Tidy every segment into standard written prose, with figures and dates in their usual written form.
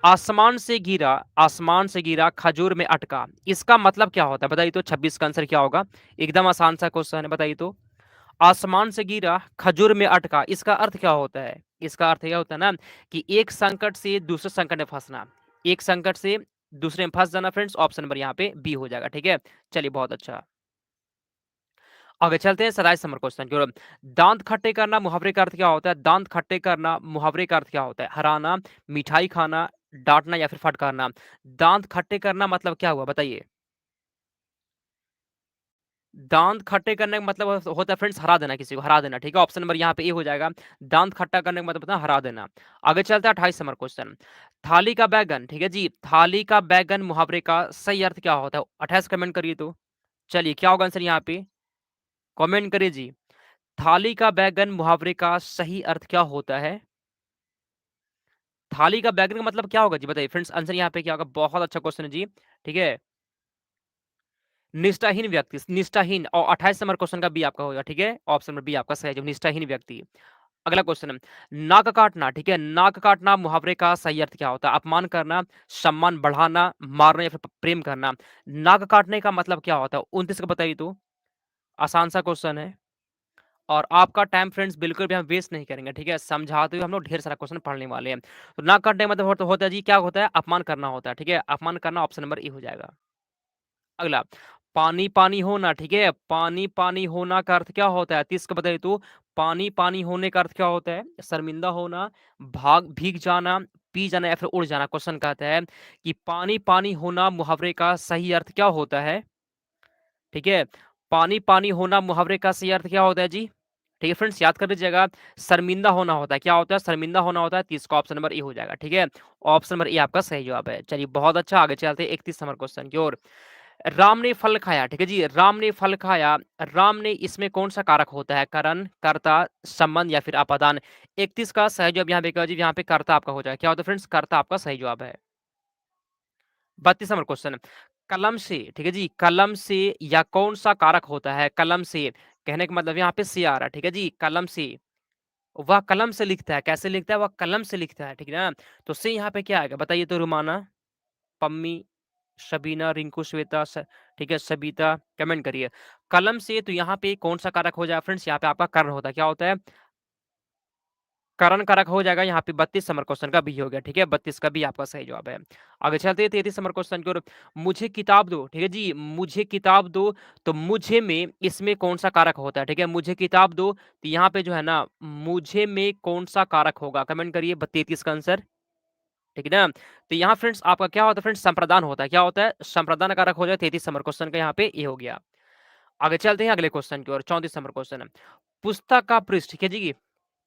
आसमान से गिरा खजूर में अटका, इसका मतलब क्या होता है बताइए तो? 26 का आंसर क्या होगा? एकदम आसान सा क्वेश्चन है, बताइए तो। आसमान से गिरा खजूर में अटका, इसका अर्थ क्या होता है? इसका अर्थ यह होता है ना कि एक संकट से दूसरे संकट में फंसना, एक संकट से दूसरे में फंस जाना फ्रेंड्स। ऑप्शन नंबर यहाँ पे बी हो जाएगा, ठीक है। चलिए बहुत अच्छा, आगे चलते हैं 27 नंबर क्वेश्चन की ओर। दांत खट्टे करना मुहावरे का अर्थ क्या होता है? दांत खट्टे करना मुहावरे का अर्थ क्या होता है? हराना, मिठाई खाना, डांटना या फिर फटकारना। दांत खट्टे करना मतलब क्या हुआ बताइए? दांत खट्टे करने का मतलब होता है फ्रेंड्स हरा देना, किसी को हरा देना, ठीक है। ऑप्शन नंबर यहाँ पे ए हो जाएगा। दांत खट्टा करने का मतलब होता है हरा देना। आगे चलता है 28 नंबर क्वेश्चन। थाली का बैगन, ठीक है जी, थाली का बैगन मुहावरे का सही अर्थ क्या होता है? 28 कमेंट करिए तो। चलिए क्या होगा आंसर यहाँ पे? कमेंट करिए जी। थाली का बैगन मुहावरे का सही अर्थ क्या होता है? थाली का बैगन का मतलब क्या होगा जी बताइए फ्रेंड्स? आंसर यहाँ पे क्या होगा? बहुत अच्छा क्वेश्चन है जी, ठीक है। निष्ठाहीन व्यक्ति, निष्ठाहीन, और 28 नंबर क्वेश्चन का बी आपका होगा, ठीक है। ऑप्शन नंबर बी आपका सही है, जो निष्ठाहीन व्यक्ति। अगला क्वेश्चन है, नाक काटना, ठीक है। नाक काटना मुहावरे का सही अर्थ क्या होता है? अपमान करना, सम्मान बढ़ाना, मारना या फिर प्रेम करना। नाक काटने का मतलब क्या होता है? 29 का बताइए तो। आसान सा क्वेश्चन है, और आपका टाइम फ्रेंड्स बिल्कुल भी हम वेस्ट नहीं करेंगे, ठीक है। समझाते हुए हम लोग ढेर सारा क्वेश्चन पढ़ने वाले हैं। तो नाक काटने का मतलब होता है जी, क्या होता है? अपमान करना होता है, ठीक है। अपमान करना, ऑप्शन नंबर ए हो जाएगा। अगला, पानी पानी होना, ठीक है। पानी पानी होना का अर्थ क्या होता है? 30 का बताइए तो। पानी पानी होने का अर्थ क्या होता है? शर्मिंदा होना, भीग जाना, पी जाना या फिर उड़ जाना। क्वेश्चन कहता है कि पानी पानी होना मुहावरे का सही अर्थ क्या होता है? ठीक है, पानी पानी होना मुहावरे का सही अर्थ क्या होता है जी? ठीक है फ्रेंड्स, याद कर लीजिएगा। शर्मिंदा होना होता है, क्या होता है? शर्मिंदा होना होता है। 30 का ऑप्शन नंबर ए हो जाएगा, ठीक है। ऑप्शन नंबर ए आपका सही जवाब है। चलिए बहुत अच्छा, आगे चलते हैं 31 नंबर क्वेश्चन की ओर। राम ने फल खाया, ठीक है जी, राम ने फल खाया। राम ने, इसमें कौन सा कारक होता है? करण, कर्ता, संबंध या फिर अपादान। 31 का सही जवाब यहाँ पे क्या हो जी? यहाँ पे कर्ता आपका हो जाएगा। क्या होता है फ्रेंड्स? कर्ता आपका सही जवाब है। 32 नंबर क्वेश्चन, कलम से, ठीक है जी, कलम से या कौन सा कारक होता है? कलम से कहने का मतलब यहाँ पे से आ रहा है, ठीक है जी। कलम से, वह कलम से लिखता है। कैसे लिखता है? वह कलम से लिखता है, ठीक है ना। तो से यहाँ पे क्या आएगा बताइए तो? रुमाना, पम्मी, शबीना, रिंकू, श्वेता, ठीक है, सबिता, कमेंट करिए। कलम से, तो यहाँ पे कौन सा कारक हो जाएगा फ्रेंड्स? यहाँ पे आपका कर्ण होता है। क्या होता है? करण कारक हो जाएगा। यहाँ पे 32 नंबर क्वेश्चन का बी हो गया, ठीक है। 32 का बी आपका सही जवाब है। आगे चलते हैं 33 नंबर क्वेश्चन की ओर। मुझे किताब दो, ठीक है जी, मुझे किताब दो। तो मुझे में, इसमें कौन सा कारक होता है? ठीक है, मुझे किताब दो, तो यहाँ पे जो है ना, मुझे में कौन सा कारक होगा? कमेंट करिए 33 का आंसर, ठीक है ना। तो यहाँ फ्रेंड्स आपका क्या होता है फ्रेंड्स? संप्रदान होता है। क्या होता है? संप्रदान कारक हो जाए। 33 नंबर क्वेश्चन का यहाँ पे ये हो गया। आगे चलते हैं अगले क्वेश्चन की ओर। 34 नंबर क्वेश्चन है, पुस्तक का पृष्ठ, ठीक है जी,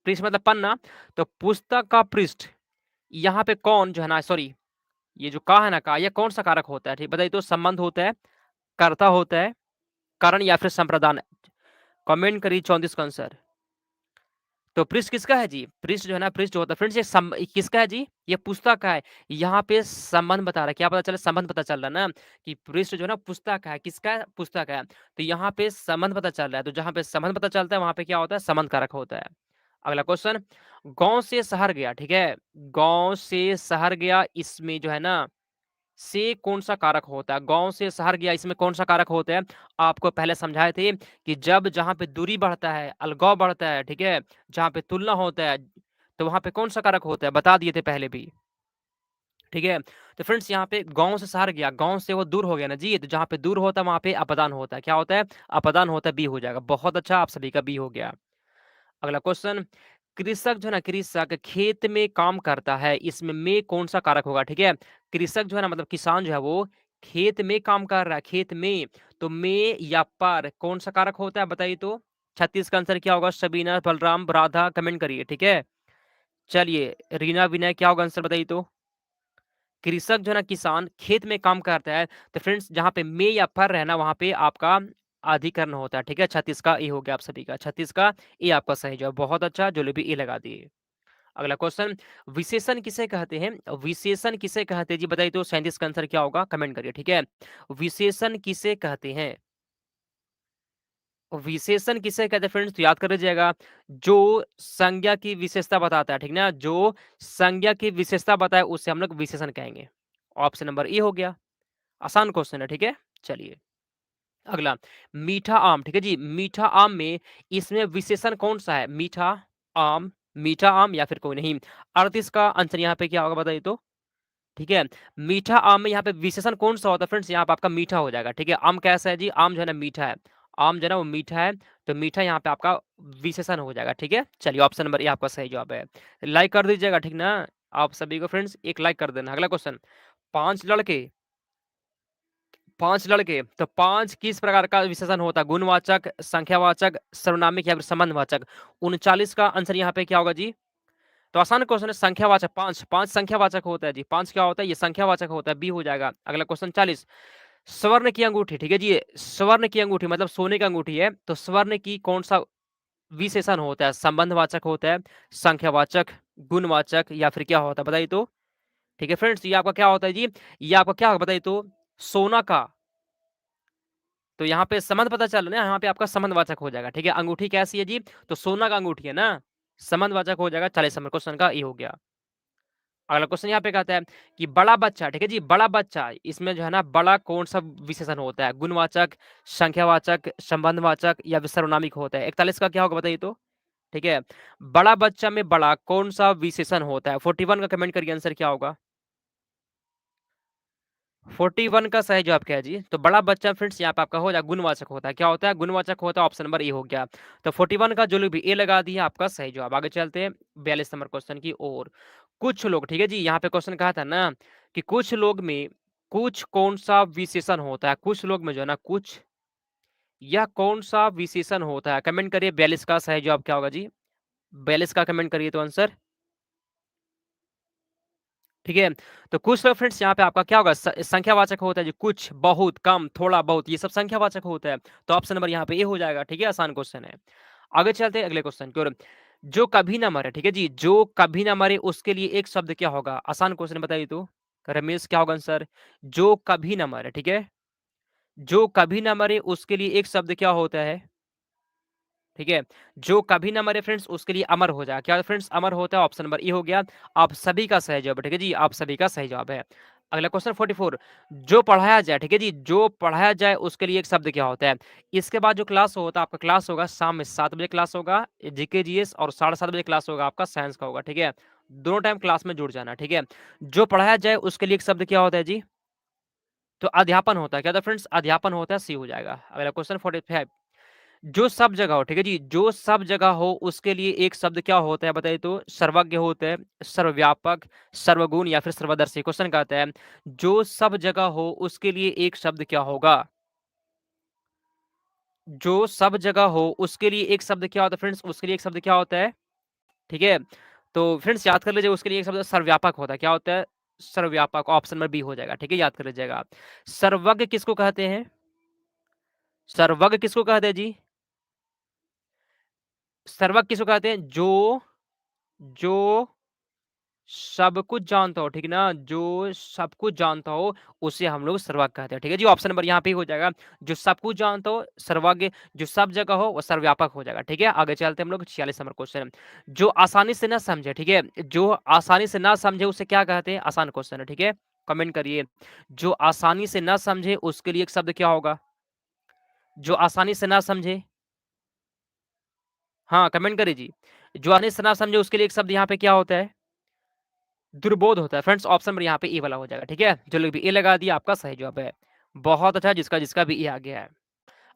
पृष्ठ मतलब पन्ना। तो पुस्तक का पृष्ठ, यहाँ पे कौन जो है ना, सॉरी, ये जो का है ना, का, ये कौन सा कारक होता है? ठीक बताइए तो। संबंध होता है, कर्ता होता है, कारण या फिर संप्रदान। कमेंट करिए 34 का आंसर। तो पृष्ठ किसका है जी? पृष्ठ जो है ना, पृष्ठ जो होता है फ्रेंड्स, ये किसका है जी? ये पुस्तक का है। यहाँ पे संबंध बता रहा है, क्या पता चला? संबंध पता चल रहा है ना, कि पृष्ठ जो है ना पुस्तक का है। किसका है? पुस्तक है। तो यहाँ पे संबंध पता चल रहा है। तो जहाँ पे संबंध पता चलता है वहां पे क्या होता है? संबंध कारक होता है। अगला क्वेश्चन, गांव से शहर गया, ठीक है, गांव से शहर गया, इसमें जो है ना, से कौन सा कारक होता है? गांव से शहर गया, इसमें कौन सा कारक होता है? आपको पहले समझाए थे कि जब जहां पे दूरी बढ़ता है, अलगाव बढ़ता है, ठीक है, जहां पे तुलना होता है, तो वहां पे कौन सा कारक होता है? बता दिए थे पहले भी, ठीक है। तो फ्रेंड्स यहाँ पे गांव से शहर गया, गांव से वो दूर हो गया ना जी, तो जहां पे दूर होता है वहां पे अपदान होता है। क्या होता है? अपदान होता है। बी हो जाएगा। बहुत अच्छा, आप सभी का बी हो गया। अगला क्वेश्चन, कृषक जो है ना, कृषक खेत में काम करता है, इसमें में कौन सा कारक होगा? ठीक है, कृषक जो है ना, मतलब किसान जो है वो खेत में काम कर रहा है, खेत में। तो में या पर कौन सा कारक होता है बताइए तो? 36 का आंसर क्या होगा? सबीना, बलराम, राधा, कमेंट करिए, ठीक है। चलिए रीना, विनय, क्या होगा आंसर बताइए तो? कृषक जो है ना, किसान खेत में काम करता है। तो फ्रेंड्स जहाँ पे में या पर रहना, वहां पे आपका अधिकरण होता है, ठीक है। 36 का ए हो गया आप सभी का, 36 का ए आपका सही जवाब। बहुत अच्छा, जो लोग भी ए लगा दिए। अगला क्वेश्चन, विशेषण किसे कहते हैं? विशेषण किसे कहते हैं जी बताइए तो? 37 का आंसर क्या होगा? कमेंट करिए, ठीक है। विशेषण किसे कहते हैं? विशेषण किसे कहते हैं फ्रेंड्स? तो याद कर लीजिएगा, जो संज्ञा की विशेषता बताता है, ठीक ना? जो संज्ञा की विशेषता बताए उसे हम लोग विशेषण कहेंगे। ऑप्शन नंबर ए हो गया। आसान क्वेश्चन है, ठीक है? चलिए अगला, मीठा आम, ठीक है जी? मीठा आम में इसमें विशेषण कौन-सा है? मीठा आम या फिर कोई नहीं। 38 का आंसर यहाँ पे क्या होगा बताइए तो? ठीक है? मीठा आम में यहाँ पे विशेषण कौन-सा होता है फ्रेंड्स? यहाँ पे आपका मीठा हो जाएगा, ठीक है? आम कैसा है जी? आम जो है ना मीठा है। आम जो है ना वो मीठा है, तो मीठा यहाँ पे आपका विशेषण हो जाएगा, ठीक है? चलिए ऑप्शन नंबर ए आपका सही जवाब है। लाइक कर दीजिएगा, ठीक ना? आप सभी को फ्रेंड्स एक लाइक कर देना। अगला क्वेश्चन, 5 लड़के 5 लड़के, तो 5 किस प्रकार का विशेषण होता है? गुणवाचक, संख्यावाचक, सर्वनामिक या फिर संबंधवाचक? 39 का आंसर यहाँ पे क्या होगा जी? तो आसान क्वेश्चन है, संख्यावाचक 5, 5 संख्यावाचक होता है जी। 5 क्या होता है? ये संख्यावाचक होता है, बी हो जाएगा। अगला क्वेश्चन 40, स्वर्ण की अंगूठी, ठीक है जी? स्वर्ण की अंगूठी मतलब सोने की अंगूठी है, तो स्वर्ण की कौन-सा विशेषण होता है? संबंधवाचक होता है, संख्यावाचक, गुणवाचक या फिर क्या होता है बताइए तो? ठीक है फ्रेंड्स, ये आपका क्या होता है जी? ये आपका क्या होगा बताइए तो? सोना का, तो यहाँ पे संबंध पता चल रहा है ना, यहाँ पे आपका संबंधवाचक हो जाएगा, ठीक है? अंगूठी कैसी है जी? तो सोना का अंगूठी है ना, संबंधवाचक हो जाएगा। 40 नंबर क्वेश्चन का ये हो गया। अगला क्वेश्चन यहाँ पे कहता है कि बड़ा बच्चा, ठीक है जी? बड़ा बच्चा, इसमें जो है ना बड़ा कौन-सा विशेषण होता है? गुणवाचक, संख्यावाचक, संबंधवाचक या फिर सर्वनामिक होता है? 41 का क्या होगा बताइए तो? ठीक है? बड़ा बच्चा में बड़ा कौन-सा विशेषण होता है? 41 का कमेंट करिए, आंसर क्या होगा? 41 का सही जवाब क्या है जी? तो बड़ा बच्चा फ्रेंड्स यहाँ पे आपका हो जाएगा गुणवाचक होता है। क्या होता है? गुणवाचक होता है, ऑप्शन नंबर ए हो गया। तो 41 का जो लोग भी ए लगा दिया आपका सही जवाब। आगे चलते हैं 42 नंबर क्वेश्चन की ओर। कुछ लोग, ठीक है जी? यहाँ पे क्वेश्चन कहा था ना कि कुछ लोग में कुछ कौन-सा विशेषण होता है? कुछ लोग में जो है ना कुछ, यह कौन-सा विशेषण होता है? कमेंट करिए 42 का सही जवाब क्या होगा जी? 42 का कमेंट करिए तो आंसर। ठीक है? तो कुछ लोग फ्रेंड्स यहाँ पे आपका क्या होगा? संख्यावाचक होता है जी, कुछ, बहुत, कम, थोड़ा, बहुत, ये सब संख्यावाचक होता है। तो ऑप्शन नंबर यहाँ पे ए हो जाएगा, ठीक है? आसान क्वेश्चन है। आगे चलते हैं अगले क्वेश्चन की ओर। जो कभी ना मरे, ठीक है जी? जो कभी ना मरे उसके लिए एक शब्द क्या होगा? आसान क्वेश्चन बताइए तो? रमेश क्या होगा आंसर? जो कभी ना मरे, ठीक है? जो कभी ना मरे उसके लिए एक शब्द क्या होता है? ठीक है? जो कभी ना मरे फ्रेंड्स उसके लिए अमर हो जाएगा। क्या फ्रेंड्स अमर होता है? ऑप्शन नंबर ए हो गया। आप सभी का सही जवाब है, ठीक है जी? आप सभी का सही जवाब है। अगला क्वेश्चन 44, जो पढ़ाया जाए, ठीक है जी? जो पढ़ाया जाए उसके लिए एक शब्द क्या होता है? इसके बाद जो क्लास होता है आपका क्लास होगा शाम में 7 बजे क्लास होगा, जीके जीएस और 7:30 बजे क्लास होगा आपका साइंस का होगा, ठीक है? दोनों टाइम क्लास में जुड़ जाना, ठीक है? जो पढ़ाया जाए उसके लिए एक शब्द क्या होता है जी? तो अध्यापन होता है। क्या था फ्रेंड्स? अध्यापन होता है, सी हो जाएगा। अगला क्वेश्चन 45, जो सब जगह हो, ठीक है जी? जो सब जगह हो उसके लिए एक शब्द क्या होता है बताइए तो? सर्वज्ञ होता है, सर्वव्यापक, सर्वगुण या फिर सर्वदर्शी? क्वेश्चन कहता है जो सब जगह हो उसके लिए एक शब्द क्या होगा? जो सब जगह हो उसके लिए एक शब्द क्या होता है फ्रेंड्स? उसके लिए एक शब्द क्या होता है? ठीक है? तो फ्रेंड्स याद कर लीजिए उसके लिए एक शब्द सर्वव्यापक होता है। क्या होता है? सर्वव्यापक, ऑप्शन नंबर बी हो जाएगा, ठीक है? याद कर लीजिएगा। सर्वज्ञ किसको कहते हैं? सर्वज्ञ किसको कहते हैं जी? सर्वज्ञ किसको कहते हैं? जो सब कुछ जानता हो, ठीक है ना? जो सब कुछ जानता हो, उसे हम लोग सर्वज्ञ कहते हैं, ठीक है जी? ऑप्शन नंबर यहाँ पे हो जाएगा, जो सब कुछ जानता हो, सर्वज्ञ, जो सब जगह हो, वो सर्वव्यापक हो जाएगा, ठीक है? आगे चलते हैं हम लोग 46 नंबर क्वेश्चन, जो आसानी से ना समझे, ठीक है? जो आसानी से ना समझे, उसे क्या कहते हैं? आसान क्वेश्चन है, ठीक है? कमेंट करिए, जो आसानी से ना समझे, उसके लिए एक शब्द क्या होगा? जो आसानी से ना समझे, हाँ, कमेंट करिए जी। जो आसानी से ना समझे, उसके लिए एक शब्द यहाँ पे क्या होता है? दुर्बोध होता है। फ्रेंड्स ऑप्शन नंबर यहाँ पे ए वाला हो जाएगा, ठीक है? जो लोग भी ए लगा दिया आपका सही जवाब है। बहुत अच्छा, जिसका भी ए आ गया है।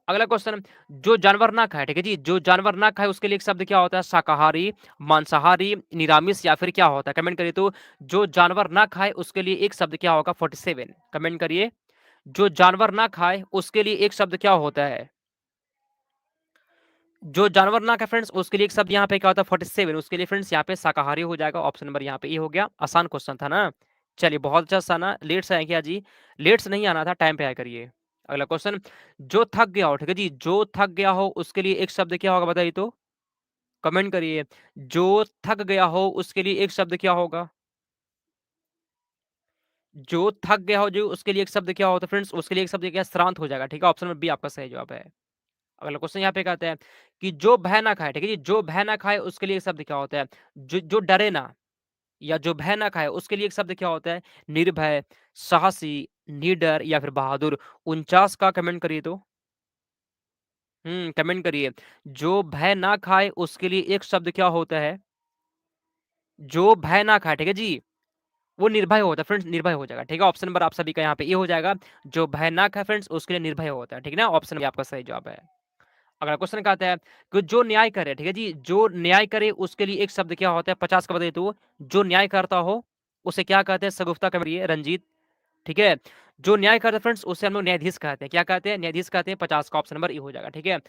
अगला क्वेश्चन, जो जानवर ना खाए, ठीक है जी? जो जानवर ना खाए उसके लिए एक शब्द क्या होता है? शाकाहारी, मांसाहारी, निरामिष या फिर क्या होता है? कमेंट करिए तो, जो जानवर ना खाए उसके लिए एक शब्द क्या होगा? 47 कमेंट करिए। जो जानवर ना खाए उसके लिए एक शब्द क्या होता है? जो जानवर ना खाए फ्रेंड्स उसके लिए एक शब्द यहाँ पे क्या होता है? 47, उसके लिए फ्रेंड्स यहाँ पे शाकाहारी हो जाएगा। ऑप्शन नंबर यहाँ पे ए हो गया। आसान क्वेश्चन था ना? चलिए बहुत अच्छा सा ना, लेट से आए क्या जी? लेट से नहीं आना था, टाइम पे आया करिए। अगला क्वेश्चन, जो थक गया हो, ठीक है जी? जो थक गया हो उसके लिए एक शब्द क्या होगा बताइए तो? कमेंट करिए। जो थक गया हो उसके लिए एक शब्द क्या होगा? जो थक गया हो जो उसके लिए एक शब्द क्या होता है फ्रेंड्स? उसके लिए एक शब्द क्या है? श्रांत हो जाएगा, ठीक है? ऑप्शन नंबर बी आपका सही जवाब है। अगला क्वेश्चन यहाँ पे कहता है कि जो भय ना खाए, ठीक है जी? जो भय ना खाए उसके लिए एक शब्द क्या होता है? जो जो डरे ना या जो भय ना खाए उसके लिए एक शब्द क्या होता है? निर्भय, साहसी, निडर या फिर बहादुर। 49 का कमेंट करिए तो। कमेंट करिए। जो भय ना खाए उसके लिए एक शब्द क्या होता है? जो भय ना खाए, ठीक है जी? वो निर्भय होता है फ्रेंड्स, निर्भय हो जाएगा, ठीक है? ऑप्शन नंबर आप सभी का यहाँ पे ये हो जाएगा, जो भय ना खाए फ्रेंड्स उसके लिए निर्भय होता है, ठीक है ना? ऑप्शन बी आपका सही जवाब है। अगला क्वेश्चन क्या आता है कि जो न्याय करे, ठीक है जी? जो न्याय करे उसके लिए एक शब्द क्या होता है? 50 का बता देता हूँ, जो न्याय करता हो उसे क्या कहते हैं? शगुफ्ता करिए रंजीत, ठीक है? जो न्याय करता है फ्रेंड्स उसे हम लोग न्यायाधीश कहते हैं। क्या कहते हैं? न्यायाधीश कहते हैं। 50 का ऑप्शन नंबर ए हो जाएगा, ठीक है?